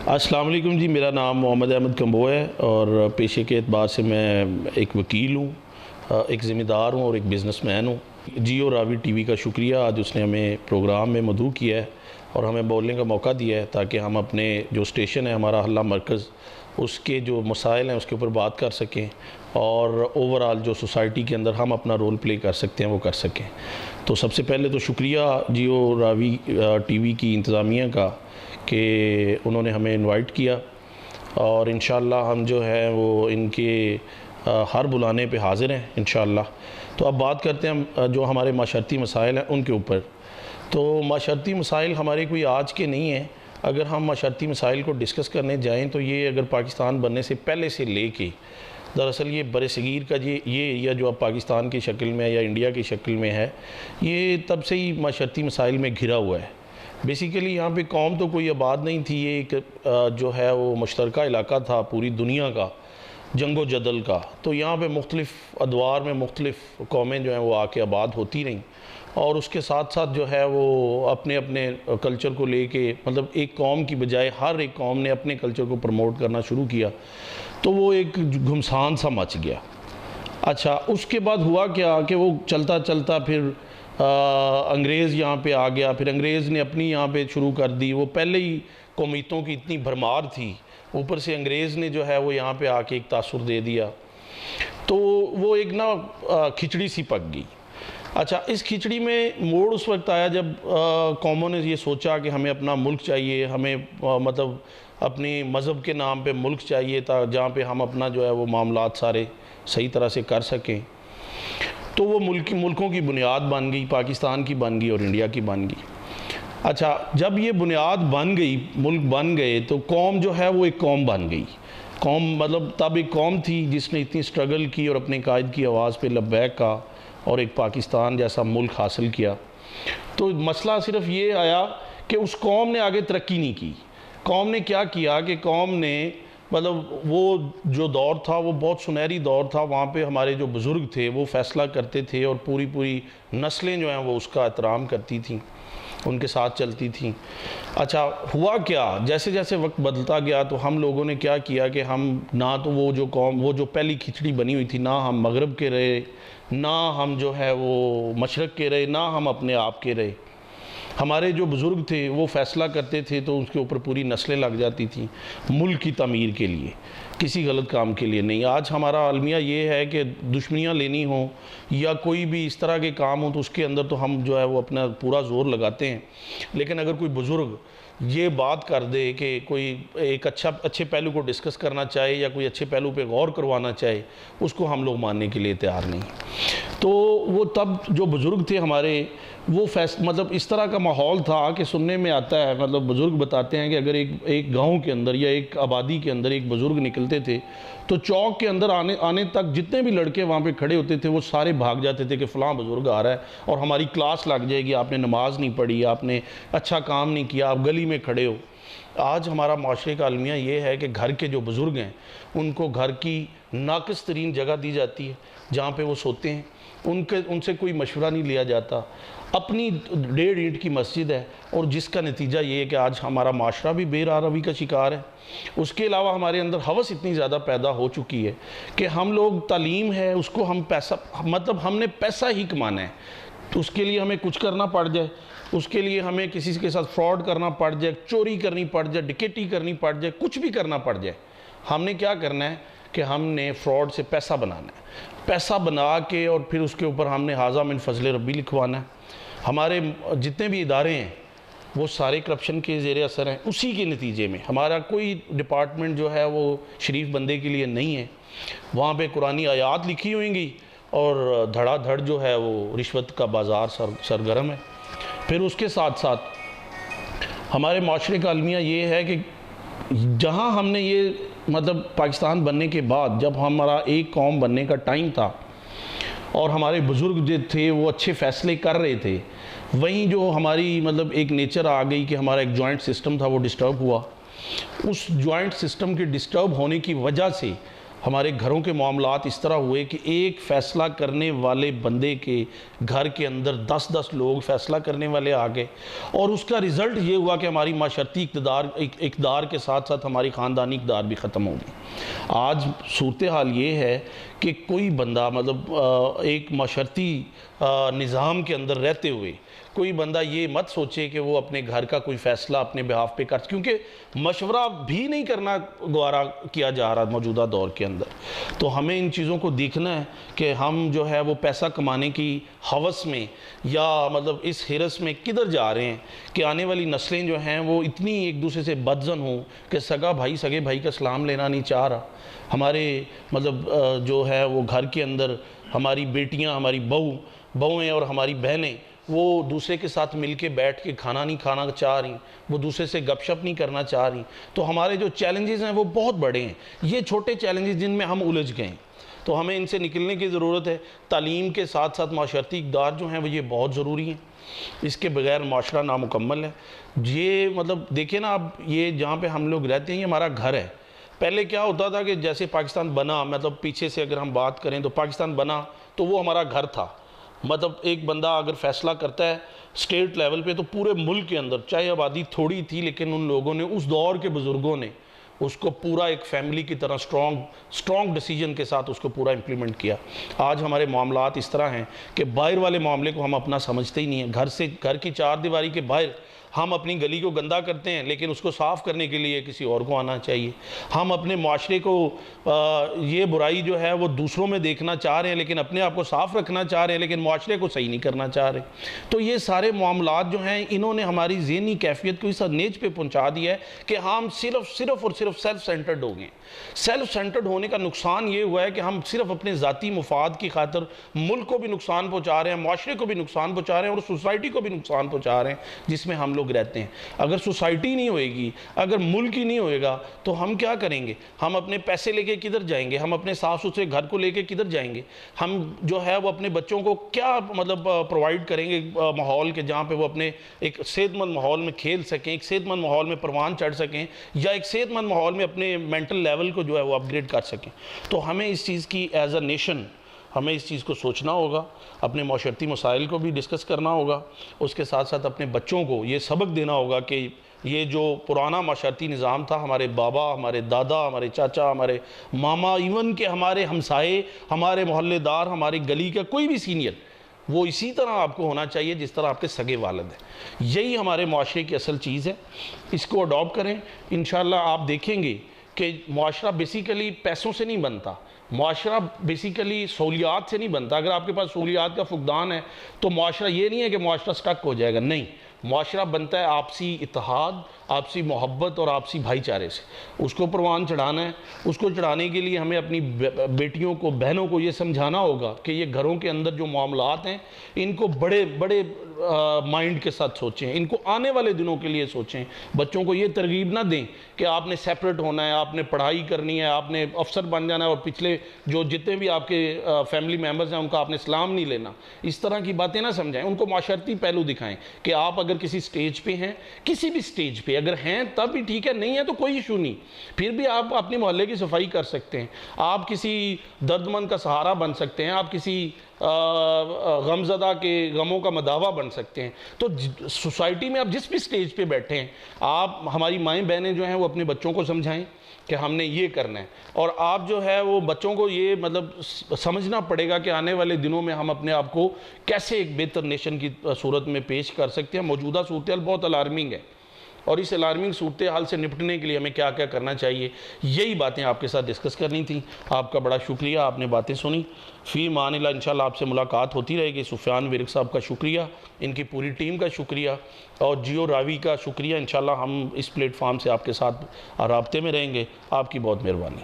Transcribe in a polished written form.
السلام علیکم جی، میرا نام محمد احمد کمبو ہے اور پیشے کے اعتبار سے میں ایک وکیل ہوں، ایک ذمہ دار ہوں اور ایک بزنس مین ہوں۔ جیو راوی ٹی وی کا شکریہ، آج اس نے ہمیں پروگرام میں مدعو کیا ہے اور ہمیں بولنے کا موقع دیا ہے تاکہ ہم اپنے جو اسٹیشن ہے ہمارا حلہ مرکز، اس کے جو مسائل ہیں اس کے اوپر بات کر سکیں اور اوورآل جو سوسائٹی کے اندر ہم اپنا رول پلے کر سکتے ہیں وہ کر سکیں۔ تو سب سے پہلے تو شکریہ جیو راوی ٹی وی کی انتظامیہ کا کہ انہوں نے ہمیں انوائٹ کیا اور انشاءاللہ ہم جو ہے وہ ان کے ہر بلانے پہ حاضر ہیں انشاءاللہ۔ تو اب بات کرتے ہیں جو ہمارے معاشرتی مسائل ہیں ان کے اوپر۔ تو معاشرتی مسائل ہمارے کوئی آج کے نہیں ہیں، اگر ہم معاشرتی مسائل کو ڈسکس کرنے جائیں تو یہ اگر پاکستان بننے سے پہلے سے لے کے دراصل یہ برصغیر کا یہ ایریا جو اب پاکستان کی شکل میں یا انڈیا کی شکل میں ہے، یہ تب سے ہی معاشرتی مسائل میں گھرا ہوا ہے۔ بیسیکلی یہاں پہ قوم تو کوئی آباد نہیں تھی، یہ ایک جو ہے وہ مشترکہ علاقہ تھا پوری دنیا کا، جنگ و جدل کا۔ تو یہاں پہ مختلف ادوار میں مختلف قومیں جو ہیں وہ آ کے آباد ہوتی رہیں اور اس کے ساتھ ساتھ جو ہے وہ اپنے اپنے کلچر کو لے کے، مطلب ایک قوم کی بجائے ہر ایک قوم نے اپنے کلچر کو پروموٹ کرنا شروع کیا، تو وہ ایک گھمسان سا مچ گیا۔ اچھا، اس کے بعد ہوا کیا کہ وہ چلتا چلتا پھر انگریز یہاں پہ آ گیا، پھر انگریز نے اپنی یہاں پہ شروع کر دی۔ وہ پہلے ہی قومیتوں کی اتنی بھرمار تھی، اوپر سے انگریز نے جو ہے وہ یہاں پہ آ کے ایک تاثر دے دیا، تو وہ ایک کھچڑی سی پک گئی۔ اچھا، اس کھچڑی میں موڑ اس وقت آیا جب قوموں نے یہ سوچا کہ ہمیں اپنا ملک چاہیے، ہمیں مطلب اپنی مذہب کے نام پہ ملک چاہیے تھا جہاں پہ ہم اپنا جو ہے وہ معاملات سارے صحیح طرح سے کر سکیں۔ تو وہ ملکوں کی بنیاد بن گئی، پاکستان کی بن گئی اور انڈیا کی بن گئی۔ اچھا، جب یہ بنیاد بن گئی، ملک بن گئے، تو قوم جو ہے وہ ایک قوم بن گئی۔ قوم مطلب تب ایک قوم تھی جس نے اتنی سٹرگل کی اور اپنے قائد کی آواز پہ لبیک کہا اور ایک پاکستان جیسا ملک حاصل کیا۔ تو مسئلہ صرف یہ آیا کہ اس قوم نے آگے ترقی نہیں کی۔ قوم نے کیا کیا کہ قوم نے مطلب وہ جو دور تھا وہ بہت سنہری دور تھا، وہاں پہ ہمارے جو بزرگ تھے وہ فیصلہ کرتے تھے اور پوری نسلیں جو ہیں وہ اس کا احترام کرتی تھیں، ان کے ساتھ چلتی تھیں۔ اچھا، ہوا کیا، جیسے جیسے وقت بدلتا گیا تو ہم لوگوں نے کیا کیا کہ ہم نہ تو وہ جو پہلی کھچڑی بنی ہوئی تھی، نہ ہم مغرب کے رہے، نہ ہم جو ہے وہ مشرق کے رہے، نہ ہم اپنے آپ کے رہے۔ ہمارے جو بزرگ تھے وہ فیصلہ کرتے تھے تو اس کے اوپر پوری نسلیں لگ جاتی تھیں ملک کی تعمیر کے لیے، کسی غلط کام کے لیے نہیں۔ آج ہمارا المیہ یہ ہے کہ دشمنیاں لینی ہوں یا کوئی بھی اس طرح کے کام ہوں تو اس کے اندر تو ہم جو ہے وہ اپنا پورا زور لگاتے ہیں، لیکن اگر کوئی بزرگ یہ بات کر دے کہ کوئی ایک اچھے پہلو کو ڈسکس کرنا چاہے یا کوئی اچھے پہلو پہ غور کروانا چاہے، اس کو ہم لوگ ماننے کے لیے تیار نہیں۔ تو وہ تب جو بزرگ تھے ہمارے، وہ مطلب اس طرح کا ماحول تھا کہ سننے میں آتا ہے، مطلب بزرگ بتاتے ہیں کہ اگر ایک گاؤں کے اندر یا ایک آبادی کے اندر ایک بزرگ نکلتے تھے تو چوک کے اندر آنے تک جتنے بھی لڑکے وہاں پہ کھڑے ہوتے تھے وہ سارے بھاگ جاتے تھے کہ فلاں بزرگ آ رہا ہے اور ہماری کلاس لگ جائے گی، آپ نے نماز نہیں پڑھی، آپ نے اچھا کام نہیں کیا، آپ گلی میں کھڑے ہو۔ آج ہمارا معاشرے کا المیہ یہ ہے کہ گھر کے جو بزرگ ہیں ان کو گھر کی ناقص ترین جگہ دی جاتی ہے جہاں پہ وہ سوتے ہیں، ان سے کوئی مشورہ نہیں لیا جاتا، اپنی 1.5 اینٹ کی مسجد ہے، اور جس کا نتیجہ یہ ہے کہ آج ہمارا معاشرہ بھی بے راہ روی کا شکار ہے۔ اس کے علاوہ ہمارے اندر ہوس اتنی زیادہ پیدا ہو چکی ہے کہ ہم لوگ تعلیم ہے اس کو ہم ہم نے پیسہ ہی کمانا ہے، تو اس کے لیے ہمیں کچھ کرنا پڑ جائے، اس کے لیے ہمیں کسی کے ساتھ فراڈ کرنا پڑ جائے، چوری کرنی پڑ جائے، ڈکیٹی کرنی پڑ جائے، کچھ بھی کرنا پڑ جائے، ہم نے کیا کرنا ہے کہ ہم نے فراڈ سے پیسہ بنانا ہے، پیسہ بنا کے اور پھر اس کے اوپر ہم نے ھذا من فضل ربی لکھوانا ہے۔ ہمارے جتنے بھی ادارے ہیں وہ سارے کرپشن کے زیر اثر ہیں، اسی کے نتیجے میں ہمارا کوئی ڈپارٹمنٹ جو ہے وہ شریف بندے کے لیے نہیں ہے، وہاں پہ قرآنی آیات لکھی ہوئیں گی اور دھڑا دھڑ جو ہے وہ رشوت کا بازار سرگرم ہے۔ پھر اس کے ساتھ ساتھ ہمارے معاشرے کا المیہ یہ ہے کہ جہاں ہم نے یہ مطلب پاکستان بننے کے بعد جب ہمارا ایک قوم بننے کا ٹائم تھا اور ہمارے بزرگ جو تھے وہ اچھے فیصلے کر رہے تھے، وہیں جو ہماری مطلب ایک نیچر آ گئی کہ ہمارا ایک جوائنٹ سسٹم تھا وہ ڈسٹرب ہوا۔ اس جوائنٹ سسٹم کے ڈسٹرب ہونے کی وجہ سے ہمارے گھروں کے معاملات اس طرح ہوئے کہ ایک فیصلہ کرنے والے بندے کے گھر کے اندر 10 لوگ فیصلہ کرنے والے آ گئے، اور اس کا رزلٹ یہ ہوا کہ ہماری معاشرتی اقدار کے ساتھ ساتھ ہماری خاندانی اقدار بھی ختم ہو گئی۔ آج صورتحال یہ ہے کہ کوئی بندہ مطلب ایک معاشرتی نظام کے اندر رہتے ہوئے کوئی بندہ یہ مت سوچے کہ وہ اپنے گھر کا کوئی فیصلہ اپنے بہاف پہ کر، کیونکہ مشورہ بھی نہیں کرنا گوارا کیا جا رہا موجودہ دور کے اندر۔ تو ہمیں ان چیزوں کو دیکھنا ہے کہ ہم جو ہے وہ پیسہ کمانے کی ہوس میں یا مطلب اس حرص میں کدھر جا رہے ہیں کہ آنے والی نسلیں جو ہیں وہ اتنی ایک دوسرے سے بدظن ہوں کہ سگا بھائی سگے بھائی کا سلام لینا نہیں چاہ رہا۔ ہمارے مطلب جو ہے وہ گھر کے اندر ہماری بیٹیاں، ہماری بہویں اور ہماری بہنیں وہ دوسرے کے ساتھ مل کے بیٹھ کے کھانا نہیں کھانا چاہ رہی، وہ دوسرے سے گپ شپ نہیں کرنا چاہ رہی۔ تو ہمارے جو چیلنجز ہیں وہ بہت بڑے ہیں، یہ چھوٹے چیلنجز جن میں ہم الجھ گئے ہیں، تو ہمیں ان سے نکلنے کی ضرورت ہے۔ تعلیم کے ساتھ ساتھ معاشرتی اقدار جو ہیں وہ یہ بہت ضروری ہیں، اس کے بغیر معاشرہ نامکمل ہے۔ یہ مطلب دیکھیں نا، اب یہ جہاں پہ ہم لوگ رہتے ہیں یہ ہمارا گھر ہے۔ پہلے کیا ہوتا تھا کہ جیسے پاکستان بنا، مطلب پیچھے سے اگر ہم بات کریں تو پاکستان بنا تو وہ ہمارا گھر تھا۔ مطلب ایک بندہ اگر فیصلہ کرتا ہے اسٹیٹ لیول پہ تو پورے ملک کے اندر، چاہے آبادی تھوڑی تھی لیکن ان لوگوں نے، اس دور کے بزرگوں نے اس کو پورا ایک فیملی کی طرح سٹرونگ ڈیسیجن کے ساتھ اس کو پورا امپلیمنٹ کیا۔ آج ہمارے معاملات اس طرح ہیں کہ باہر والے معاملے کو ہم اپنا سمجھتے ہی نہیں ہیں۔ گھر کی چار دیواری کے باہر ہم اپنی گلی کو گندہ کرتے ہیں، لیکن اس کو صاف کرنے کے لیے کسی اور کو آنا چاہیے۔ ہم اپنے معاشرے کو یہ برائی جو ہے وہ دوسروں میں دیکھنا چاہ رہے ہیں، لیکن اپنے آپ کو صاف رکھنا چاہ رہے ہیں، لیکن معاشرے کو صحیح نہیں کرنا چاہ رہے۔ تو یہ سارے معاملات جو ہیں انہوں نے ہماری ذہنی کیفیت کو اس نیج پہ پہنچا دیا ہے کہ ہم صرف اور صرف سیلف سینٹرڈ ہو گئے۔ سیلف سینٹرڈ ہونے کا نقصان یہ ہوا ہے کہ ہم صرف اپنے ذاتی مفاد کی خاطر ملک کو بھی نقصان پہنچا رہے ہیں، معاشرے کو بھی نقصان پہنچا رہے ہیں، اور سوسائٹی کو بھی نقصان پہنچا رہے ہیں جس میں ہم لوگ رہتے ہیں۔ اگر سوسائٹی نہیں ہوئے گی، اگر ملک ہی نہیں ہوئے گا تو ہم کیا کریں گے؟ ہم اپنے پیسے لے کے کدھر جائیں گے؟ ہم اپنے صاف ستھرے گھر کو لے کے کدھر جائیں گے؟ ہم جو ہے وہ اپنے بچوں کو کیا مطلب پرووائڈ کریں گے ماحول کے، جہاں پہ وہ اپنے ایک صحت مند ماحول میں کھیل سکیں، ایک صحت مند ماحول میں پروان چڑھ سکیں، یا ایک صحت مند ماحول میں اپنے مینٹل لیول کو جو ہے وہ اپ گریڈ کر سکیں؟ تو ہمیں اس چیز کی ایز اے نیشن ہمیں اس چیز کو سوچنا ہوگا، اپنے معاشرتی مسائل کو بھی ڈسکس کرنا ہوگا، اس کے ساتھ ساتھ اپنے بچوں کو یہ سبق دینا ہوگا کہ یہ جو پرانا معاشرتی نظام تھا، ہمارے بابا، ہمارے دادا، ہمارے چاچا، ہمارے ماما، ایون کہ ہمارے ہمسائے، ہمارے محلے دار، ہماری گلی کا کوئی بھی سینئر، وہ اسی طرح آپ کو ہونا چاہیے جس طرح آپ کے سگے والد ہیں۔ یہی ہمارے معاشرے کی اصل چیز ہے، اس کو اڈاپٹ کریں۔ انشاءاللہ آپ دیکھیں گے کہ معاشرہ بیسیکلی پیسوں سے نہیں بنتا، معاشرہ بیسیکلی سہولیات سے نہیں بنتا۔ اگر آپ کے پاس سہولیات کا فقدان ہے تو معاشرہ یہ نہیں ہے کہ معاشرہ سٹک ہو جائے گا، نہیں، معاشرہ بنتا ہے آپسی اتحاد، آپسی محبت اور آپسی بھائی چارے سے۔ اس کو پروان چڑھانا ہے، اس کو چڑھانے کے لیے ہمیں اپنی بیٹیوں کو، بہنوں کو یہ سمجھانا ہوگا کہ یہ گھروں کے اندر جو معاملات ہیں ان کو بڑے بڑے مائنڈ کے ساتھ سوچیں، ان کو آنے والے دنوں کے لیے سوچیں۔ بچوں کو یہ ترغیب نہ دیں کہ آپ نے سیپریٹ ہونا ہے، آپ نے پڑھائی کرنی ہے، آپ نے افسر بن جانا ہے، اور پچھلے جو جتنے بھی آپ کے فیملی ممبرز ہیں ان کا آپ نے سلام نہیں لینا۔ اس طرح کی باتیں نہ سمجھائیں، ان کو معاشرتی پہلو دکھائیں کہ آپ اگر کسی سٹیج پہ ہیں، کسی بھی سٹیج پہ اگر ہیں تب بھی ٹھیک ہے، نہیں ہے تو کوئی ایشو نہیں، پھر بھی آپ اپنے محلے کی صفائی کر سکتے ہیں، آپ کسی درد مند کا سہارا بن سکتے ہیں، آپ کسی غمزدہ کے غموں کا مداوا بن سکتے ہیں۔ تو سوسائٹی میں آپ جس بھی سٹیج پہ بیٹھے ہیں، آپ، ہماری مائیں بہنیں جو ہیں وہ اپنے بچوں کو سمجھائیں کہ ہم نے یہ کرنا ہے، اور آپ جو ہے وہ بچوں کو یہ مطلب سمجھنا پڑے گا کہ آنے والے دنوں میں ہم اپنے آپ کو کیسے ایک بہتر نیشن کی صورت میں پیش کر سکتے ہیں۔ موجودہ صورتحال بہت الارمنگ ہے، اور اس الارمنگ صورتحال سے نپٹنے کے لیے ہمیں کیا کیا کرنا چاہیے، یہی باتیں آپ کے ساتھ ڈسکس کرنی تھیں۔ آپ کا بڑا شکریہ، آپ نے باتیں سنی۔ فی امان اللہ، انشاءاللہ آپ سے ملاقات ہوتی رہے گی۔ سفیان ورک صاحب کا شکریہ، ان کی پوری ٹیم کا شکریہ، اور جیو راوی کا شکریہ۔ انشاءاللہ ہم اس پلیٹ فارم سے آپ کے ساتھ رابطے میں رہیں گے۔ آپ کی بہت مہربانی۔